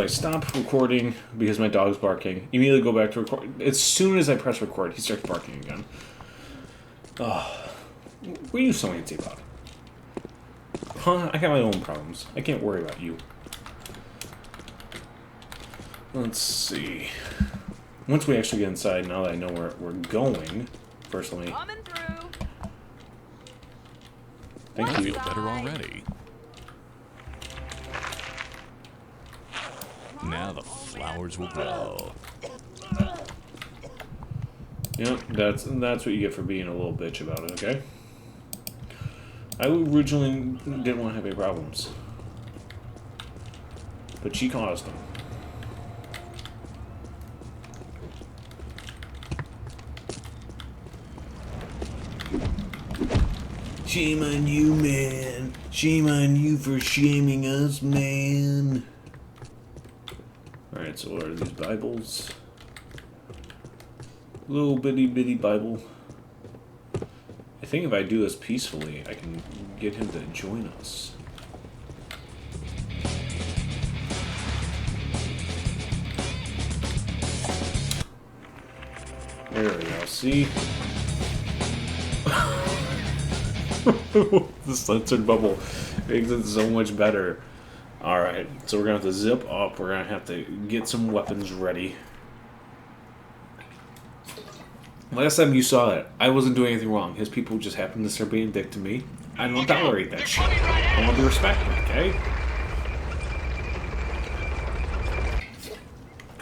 So I stop recording because my dog's barking. Immediately go back to record. As soon as I press record, he starts barking again. Oh, what are you so antsy about? Huh? I got my own problems. I can't worry about you. Let's see. Once we actually get inside, now that I know where we're going, personally. Coming through. Thank you. I feel better already. Now the flowers will grow. Yep, that's what you get for being a little bitch about it, okay? I originally didn't want to have any problems. But she caused them. Shame on you, man. Shame on you for shaming us, man. Alright, so what are these Bibles? Little bitty Bible. I think if I do this peacefully, I can get him to join us. There we go, see? The censored bubble makes it so much better. Alright, so we're gonna have to zip up, we're gonna have to get some weapons ready. Last time you saw it, I wasn't doing anything wrong. His people just happened to start being a dick to me. I don't tolerate that shit. I want to be respected, okay?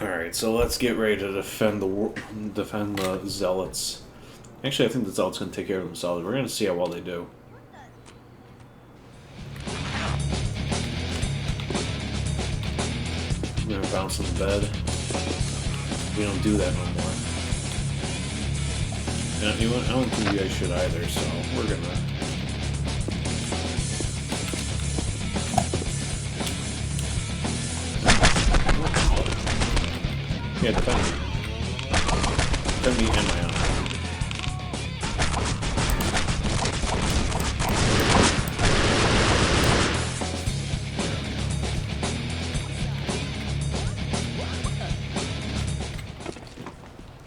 Alright, so let's get ready to defend the zealots. Actually, I think the zealots can take care of themselves. We're gonna see how well they do. I'm gonna bounce in the bed. We don't do that no more. Now, you know what? I don't think you guys should either, so we're gonna... Yeah, defend me. Defend me and my honor.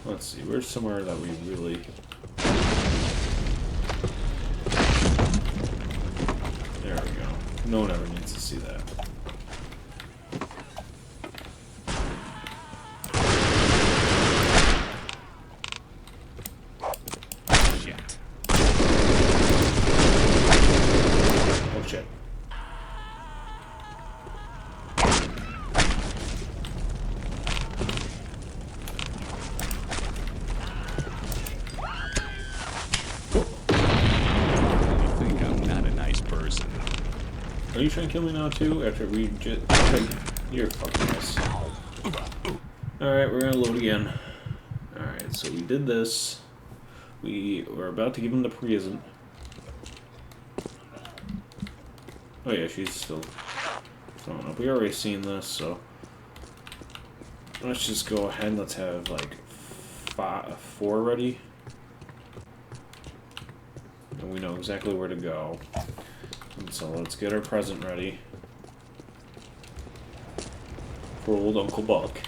Let's see, where's somewhere that we really... There we go. No one ever needs to see that. Shit. Oh shit. Are you trying to kill me now too? After we just... You're fucking this. Alright, we're gonna load again. Alright, so we did this. We were about to give him the present. Oh yeah, she's still throwing up. We already seen this, so... Let's just go ahead and let's have, like, 4 ready. And we know exactly where to go. So let's get our present ready for old Uncle Buck.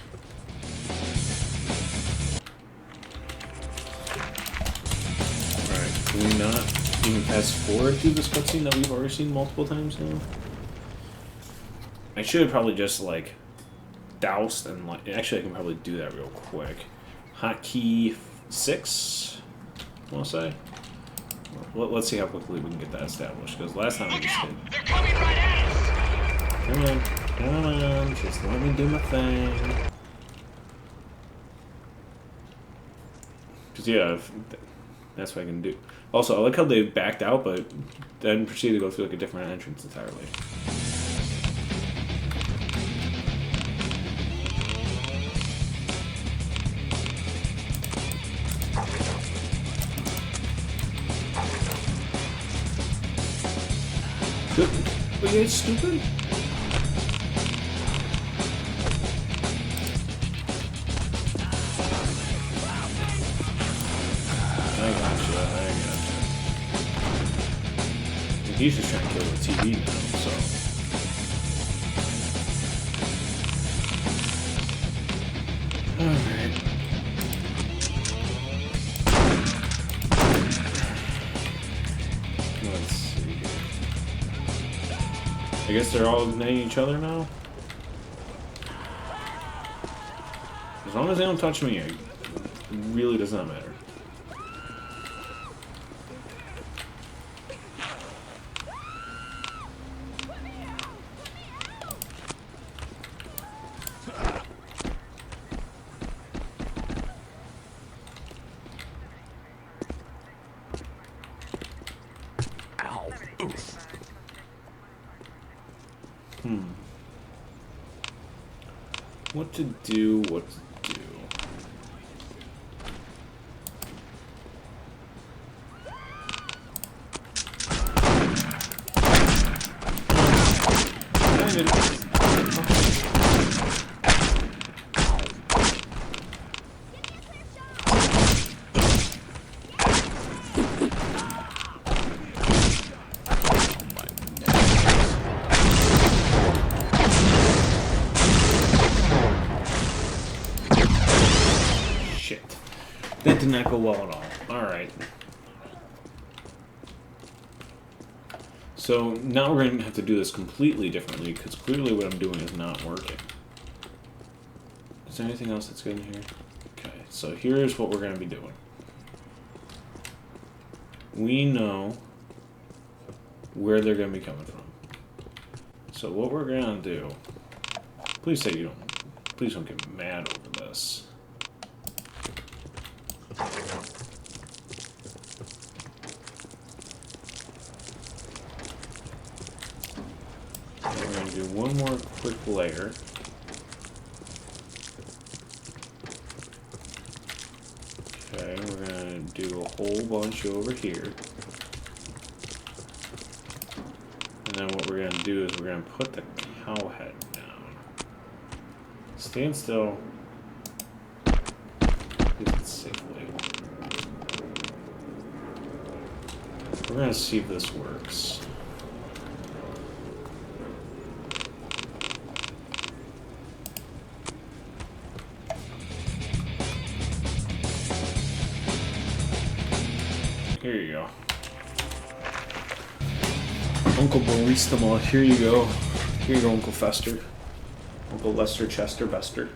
Alright, can we not even fast forward through this cutscene that we've already seen multiple times now? I should have probably just, like, doused and, like, actually I can probably do that real quick. Hotkey 6, I want to say. Let's see how quickly we can get that established, because last time we just did. They're coming right at us! Come on, just let me do my thing. Because, yeah, that's what I can do. Also, I like how they backed out, but then proceeded to go through, like, a different entrance entirely. Are you guys stupid? I gotcha. He's just trying to kill the TV now, so... Alright. Let's see here. I guess they're all igniting each other now? As long as they don't touch me, it really does not matter. Ow. Oof. What to do, what to do. Not even... Shit. That did not go well at all. Alright. So now we're going to have to do this completely differently, because clearly what I'm doing is not working. Is there anything else that's good in here? Okay, so here's what we're going to be doing. We know where they're going to be coming from. So what we're going to do... Please say you don't... Please don't get mad over this. We're going to do one more quick layer. Okay, we're going to do a whole bunch over here. And then what we're going to do is we're going to put the cow head down. Stand still. Use it safely. We're going to see if this works. Here you go. Uncle Barista, here you go. Here you go, Uncle Fester. Uncle Lester, Chester, Bester.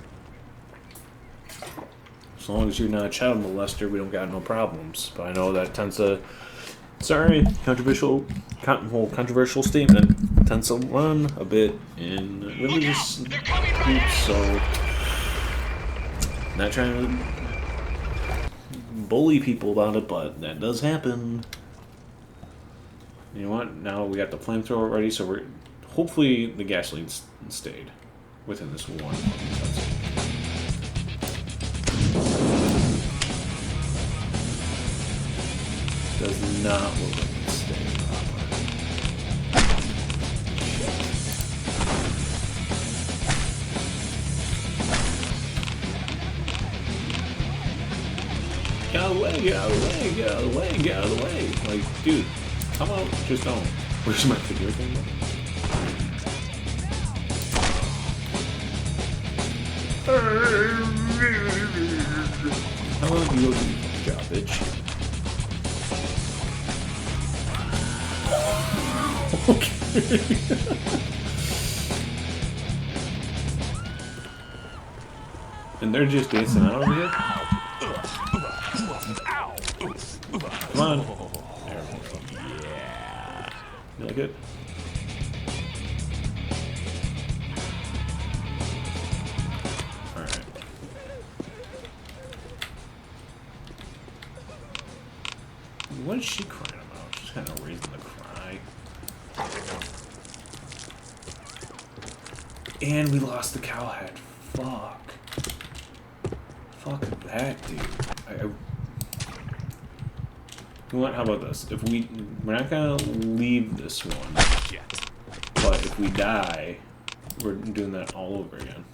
As long as you're not a child molester, we don't got no problems. But I know that tends to... Sorry, controversial statement. Tends to run a bit in religious groups, so... Not trying to bully people about it, but that does happen. You know what? Now we got the flamethrower ready, so we're... Hopefully the gasoline stayed within this one. Does not look like it's staying properly. Get out of the way, get out of the way, get out of the way, get out of the way. Like, dude, come on, just don't. Where's my video thing? How about you go do your job, bitch? Okay. And they're just dancing out over here? Come on. There we go. Yeah. You like it? Alright. What is she crying about? She's kind of raising the cry. And we lost the cow head. Fuck. Fuck that, dude. You know what? How about this? If we're not gonna leave this one, but if we die, we're doing that all over again.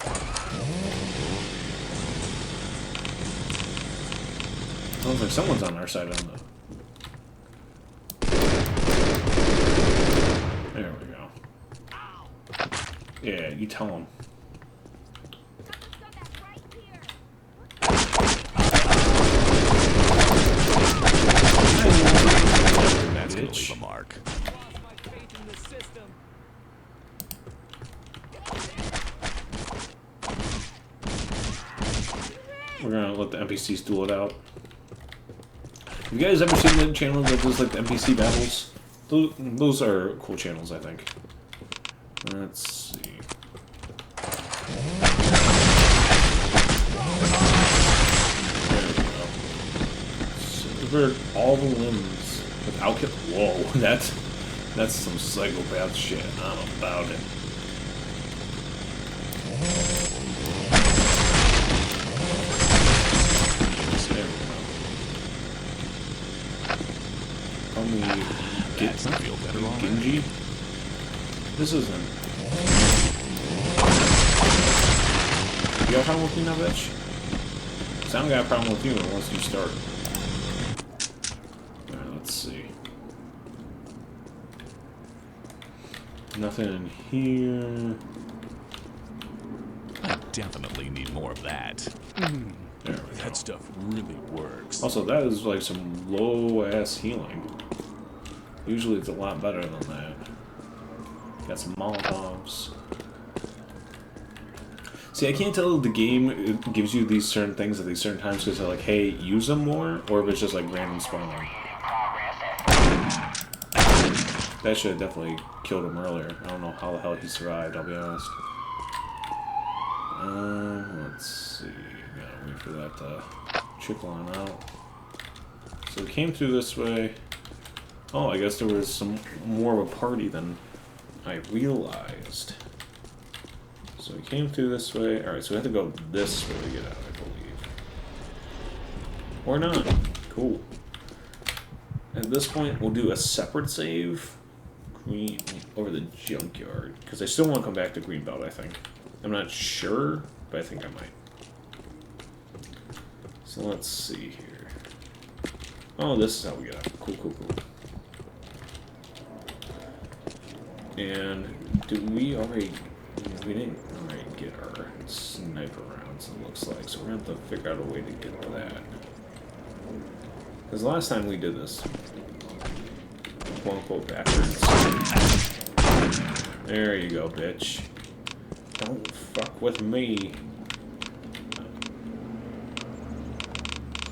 Sounds like someone's on our side on the... There we go. Yeah, you tell them. NPCs duel it out. Have you guys ever seen the channel that does like the NPC battles? Those are cool channels, I think. Let's see. There we go. Severed all the limbs without kill. Whoa, that's some psychopath shit. I'm about it. There we go. Call me Genji. This isn't. You got a problem with me now, bitch? I don't got a problem with you once you start. Alright, let's see. Nothing in here. I definitely need more of that. There we go. That stuff really works. Also, that is like some low-ass healing. Usually it's a lot better than that. Got some Molotovs. See, I can't tell if the game it gives you these certain things at these certain times because they're like, hey, use them more, or if it's just like random spawning. That should have definitely killed him earlier. I don't know how the hell he survived, I'll be honest. Let's see. Gotta wait for that to trickle on out. So we came through this way. Oh, I guess there was some more of a party than I realized. So we came through this way. Alright, so we have to go this way to get out, I believe. Or not. Cool. At this point, we'll do a separate save. Green over the junkyard. Because I still want to come back to Greenbelt, I think. I'm not sure, but I think I might. So let's see here. Oh, this is how we get out. Cool, cool, cool. And did we already... We didn't already get our sniper rounds, it looks like. So we're going to have to figure out a way to get that. Because last time we did this, quote-unquote, backwards. There you go, bitch. Don't fuck with me.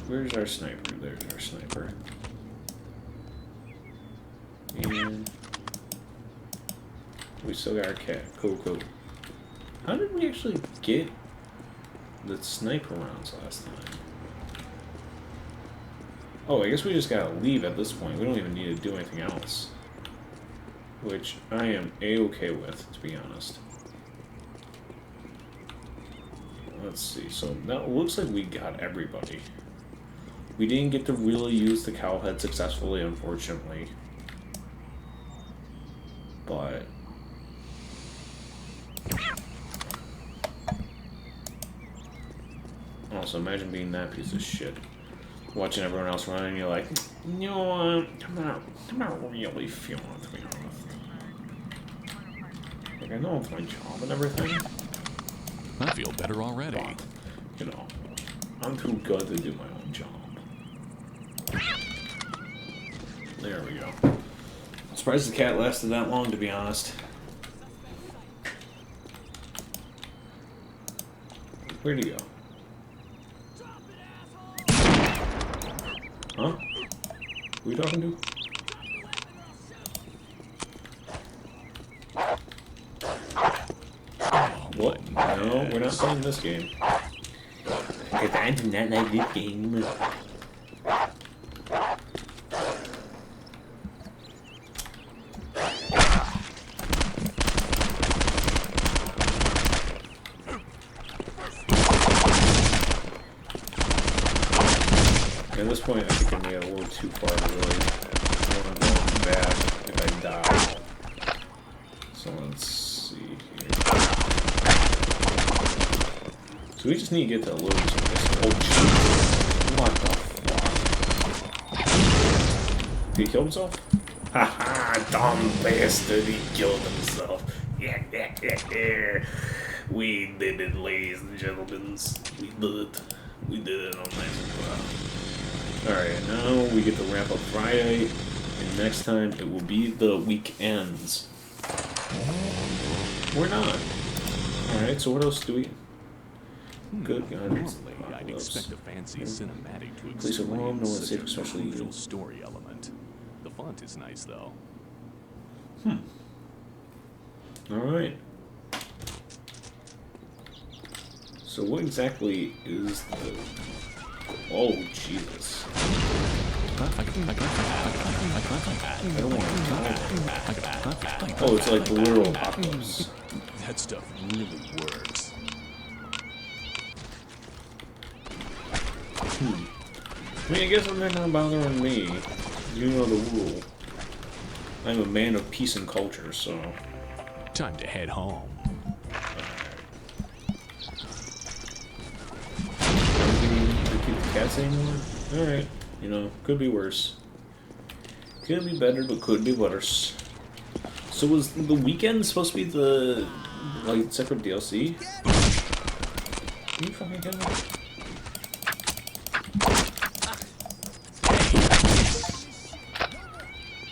Where's our sniper? There's our sniper. And we still got our cat. Cool, cool. How did we actually get the sniper rounds last time? Oh, I guess we just gotta leave at this point. We don't even need to do anything else. Which I am A-okay with, to be honest. Let's see. So that looks like we got everybody. We didn't get to really use the cow head successfully, unfortunately. But... also, imagine being that piece of shit. Watching everyone else run and you're like, you know what? I'm not really feeling it, to be honest. Like, I know it's my job and everything. I feel better already. But, you know, I'm too good to do my own job. There we go. I'm surprised the cat lasted that long, to be honest. Where'd he go? Huh? Who are you talking to? What? No, we're not playing this game. Because I do not like this game. At this point, I think I made it a little too far to really want to go back if I die. So let's see here. So we just need to get to Lewis with this. Oh, shit. What the fuck? Did he kill himself? Haha, dumb bastard, he killed himself. Yeah. We did it, ladies and gentlemen. We did it. We did it on nice and proud. Alright, now we get to wrap up Friday, and next time it will be the weekends. We're not. Alright, so what else do we... Good guns. Normally, I'd expect a fancy cinematic to Place a explain bomb, no one's such safe, a especially crucial you. story element. The font is nice, though. Alright. So what exactly is the... Oh, Jesus. I don't want to die. Oh, it's like the literal apocalypse. That stuff really works. I mean, I guess they're not bothering me. You know the rule. I'm a man of peace and culture, so... Time to head home. Don't keep the cats anymore? Alright. You know, could be worse. Could be better, but could be worse. So was the weekend supposed to be the, like, separate DLC? Are you fucking kidding me?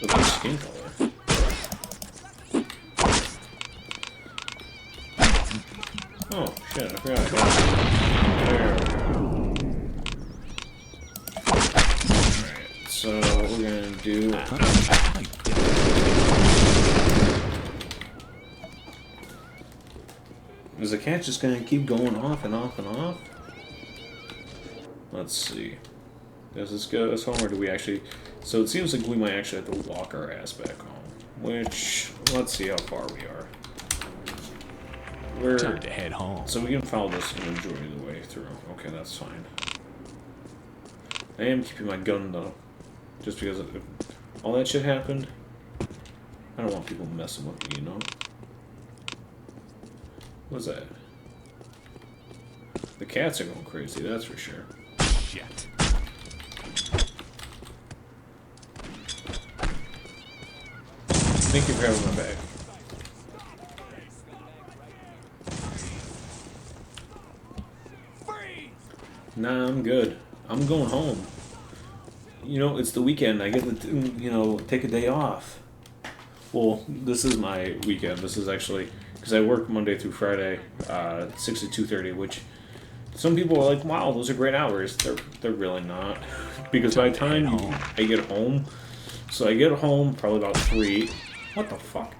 The blue skin color. Oh, shit, I forgot. There. Alright, so what we're gonna do... Is the cat just gonna keep going off and off and off? Let's see. Does this go us home, or do we actually... So it seems like we might actually have to walk our ass back home. Which, let's see how far we are. We're... Time to head home. So we can follow this the majority of the way through. Okay, that's fine. I am keeping my gun, though. Just because if all that shit happened, I don't want people messing with me, you know? What's that? The cats are going crazy, that's for sure. Shit. Thank you for having my back. Nah, I'm good. I'm going home. You know, it's the weekend. I get to, you know, take a day off. Well, this is my weekend. This is actually... Because I work Monday through Friday, 6 to 2:30, which some people are like, wow, those are great hours. They're really not. Because by the time I get home... So I get home probably about 3. What the fuck?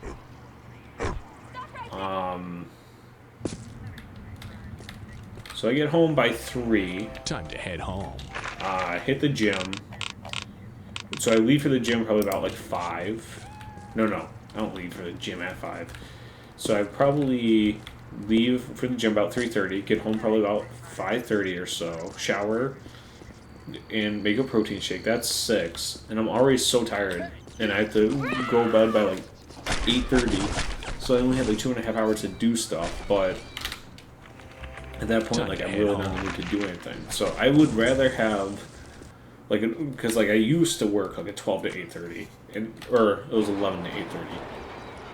So I get home by 3. Time to head home. Hit the gym. So I leave for the gym probably about like 5. No, I don't leave for the gym at 5. So I probably leave for the gym about 3:30. Get home probably about 5:30 or so. Shower and make a protein shake. That's 6, and I'm already so tired, and I have to go to bed by like 8:30. So I only have like 2.5 hours to do stuff, but at that point, like, I'm really not in the mood to do anything. So I would rather have, like, because like I used to work like at 12 to 8:30, or it was 11 to 8:30.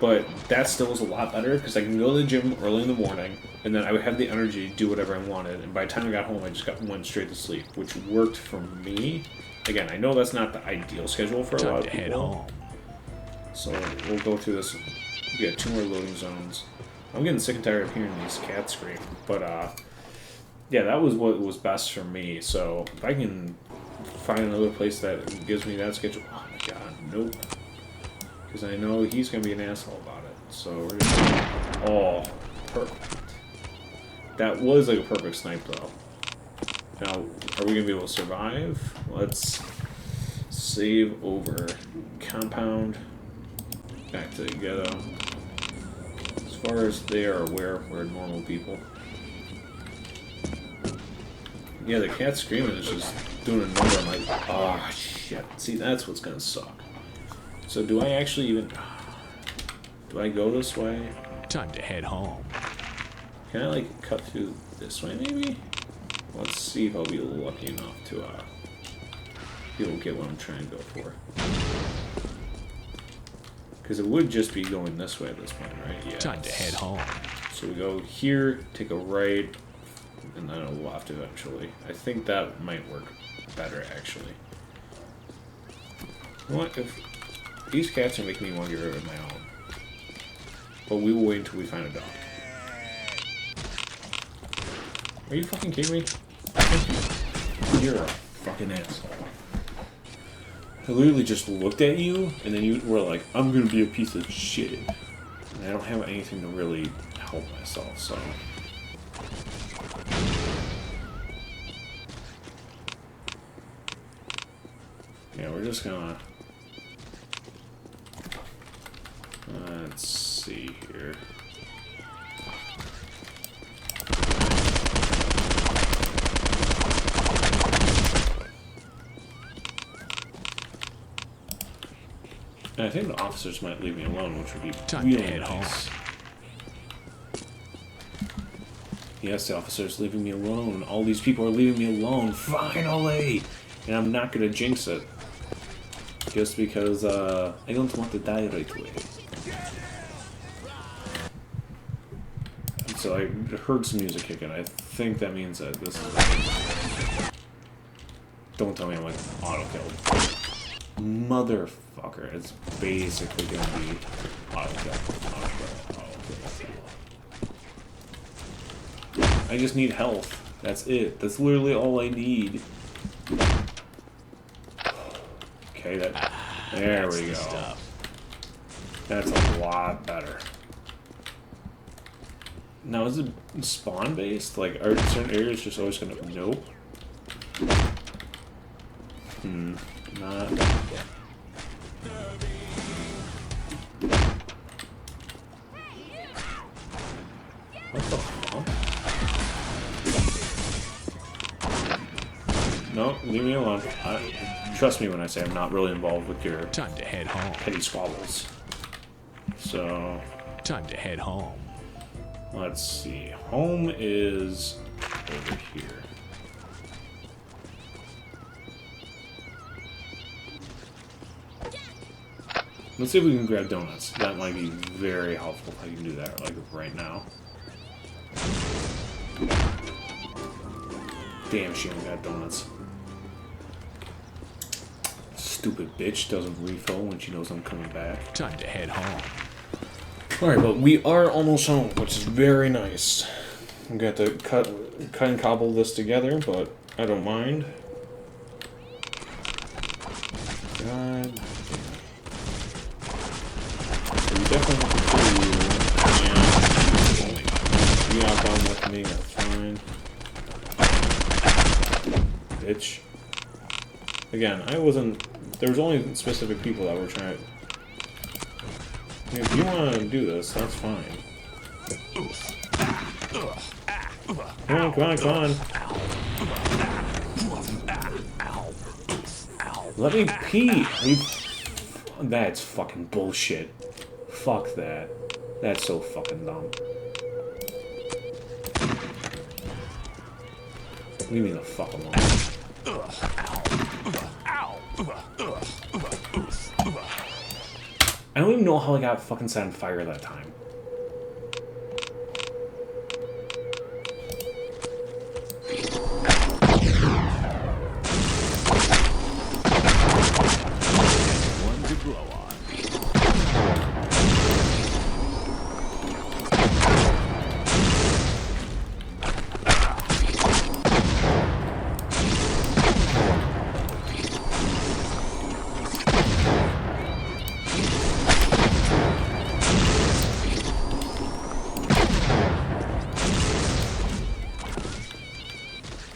But that still was a lot better because I can go to the gym early in the morning, and then I would have the energy to do whatever I wanted. And by the time I got home, I just went straight to sleep, which worked for me. Again, I know that's not the ideal schedule for a lot of people. So we'll go through this. We got 2 more loading zones. I'm getting sick and tired of hearing these cats scream, but yeah, that was what was best for me. So if I can find another place that gives me that schedule, oh my god, nope. Because I know he's going to be an asshole about it. So we're just... Oh, perfect. That was like a perfect snipe, though. Now, are we going to be able to survive? Let's save over. Compound. Back to the ghetto. As far as they are aware, we're normal people. Yeah, the cat screaming is just doing a number. I'm like, oh, shit. See, that's what's going to suck. So do I actually even... Do I go this way? Time to head home. Can I, like, cut through this way, maybe? Let's see if I'll be lucky enough to, be able to get what I'm trying to go for. Because it would just be going this way at this point, right? Yeah. Time to head home. So we go here, take a right, and then a left eventually. I think that might work better, actually. You know what? If... These cats are making me want to get rid of my own. But we will wait until we find a dog. Are you fucking kidding me? You're a fucking asshole. I literally just looked at you, and then you were like, I'm gonna be a piece of shit. And I don't have anything to really help myself, so... Yeah, we're just gonna... Let's see here. And I think the officers might leave me alone, which would be really nice. Yes, the officers leaving me alone. All these people are leaving me alone. Finally! And I'm not gonna jinx it. Just because, I don't want to die right away. So I heard some music kicking. I think that means that this is... Don't tell me I'm like auto-killed. Motherfucker. It's basically gonna be auto-kill. I just need health. That's it. That's literally all I need. Okay, that... There we go. That's a lot better. Now, is it spawn-based? Like, are certain areas just always gonna... Nope. Not... What the fuck? No, leave me alone. Trust me when I say I'm not really involved with your... Time to head home. Petty squabbles. So... Time to head home. Let's see. Home is over here. Let's see if we can grab donuts. That might be very helpful if I can do that, like, right now. Damn, she only got donuts. Stupid bitch doesn't refill when she knows I'm coming back. Time to head home. Alright, but we are almost home, which is very nice. I'm going to have to cut and cobble this together, but I don't mind. God. So we definitely have to kill you. Yeah. You're not done with me, that's fine. Bitch. Again, I wasn't... There was only specific people that were trying... If you want to do this, that's fine. Come on, come on, come on. Let me pee. That's fucking bullshit. Fuck that. That's so fucking dumb. Leave me the fuck alone. I don't even know how I got fucking set on fire that time. One to blow on.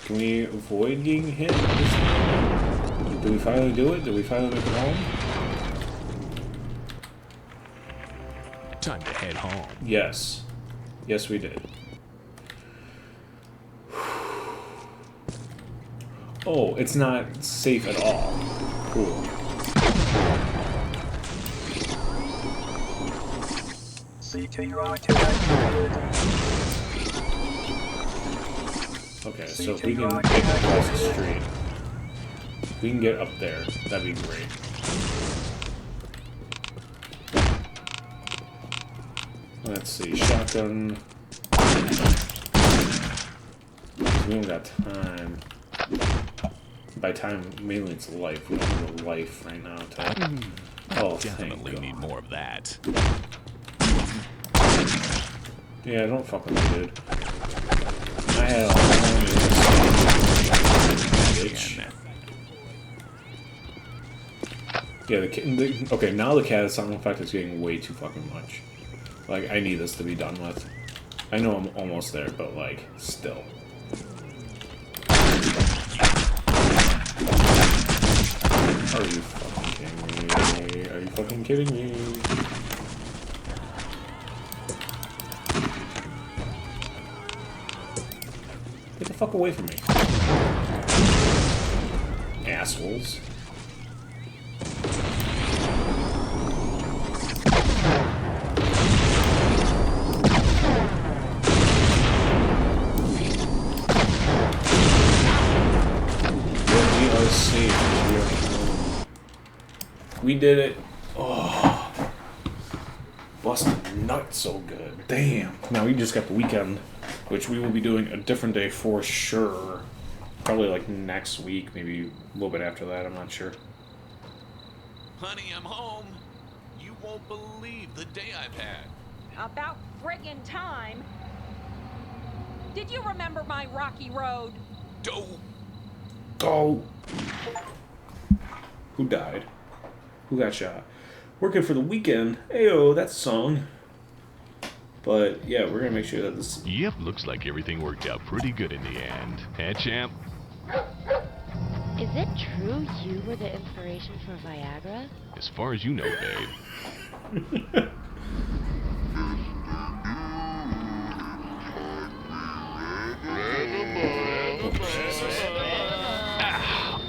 Can we avoid getting hit? Did we finally do it? Did we finally make it home? Time to head home. Yes. Yes, we did. Oh, it's not safe at all. Cool. Okay, so if we can get across the street, if we can get up there, that'd be great. Let's see, shotgun. We don't got time. By time, mainly it's life. We don't have a life right now. Oh, Definitely need more of that. Yeah, don't fuck with me, dude. I had a bitch. Yeah, the kitten. Okay, now the cat sound effect is getting way too fucking much. Like, I need this to be done with. I know I'm almost there, but like, still. Are you fucking kidding me? Are you fucking kidding me? Get the fuck away from me. Assholes. We are safe. We are home. We did it. Oh. Busted nuts so good. Damn. Now we just got the weekend, which we will be doing a different day for sure. Probably like next week, maybe a little bit after that, I'm not sure. Honey, I'm home. You won't believe the day I've had. About friggin' time. Did you remember my rocky road? Go! Who died? Who got shot? Working for the weekend. Ayo, that's a song. But yeah, we're gonna make sure that this. Yep, looks like everything worked out pretty good in the end. Hey, champ? Is it true you were the inspiration for Viagra? As far as you know, babe.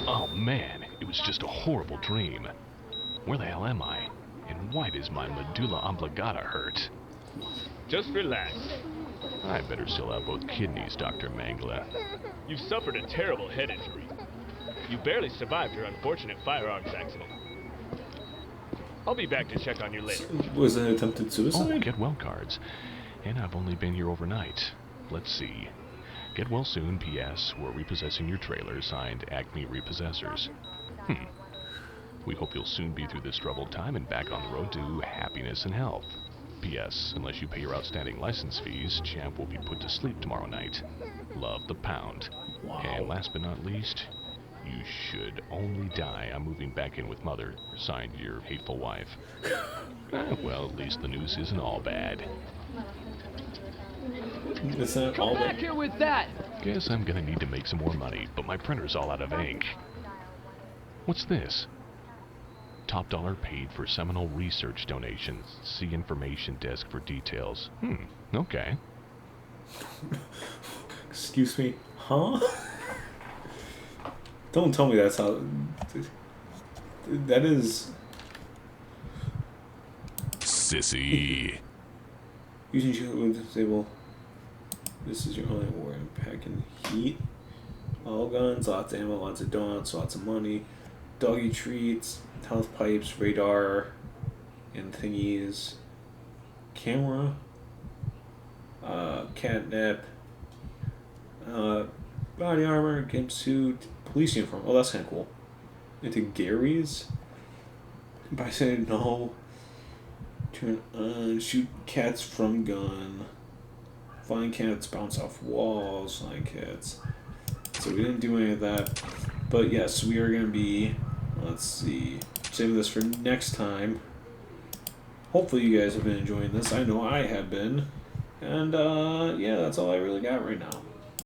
Oh man, it was just a horrible dream. Where the hell am I? And why does my medulla oblongata hurt? Just relax. I better still have both kidneys, Dr. Mangler. You've suffered a terrible head injury. You barely survived your unfortunate firearms accident. I'll be back to check on you later. Was it an attempted Oh, suicide? get well cards. And I've only been here overnight. Let's see. Get well soon, P.S. We're repossessing your trailer, signed Acme Repossessors. We hope you'll soon be through this troubled time and back on the road to happiness and health. P.S. Unless you pay your outstanding license fees, Champ will be put to sleep tomorrow night. Love, the Pound. Wow. And last but not least, you should only die. I'm moving back in with Mother. Signed, your hateful wife. Well, at least the news isn't all bad. It's not all Come back here with that! Guess I'm gonna need to make some more money, but my printer's all out of ink. What's this? Top dollar paid for seminal research donations. See information desk for details. Okay. Excuse me? Huh? Don't tell me that's how... That is... Sissy. Using shit with disable. This is your only warning pack in heat. All guns, lots of ammo, lots of donuts, lots of money. Doggy treats, health pipes, radar, and thingies. Camera. Catnip. Body armor, gimp suit, police uniform. Oh, that's kind of cool. Into Gary's. By saying no. Turn on. Shoot cats from gun. Find cats, bounce off walls, find cats. So we didn't do any of that. But yes, we are going to be, let's see, saving this for next time. Hopefully you guys have been enjoying this. I know I have been. And yeah, that's all I really got right now.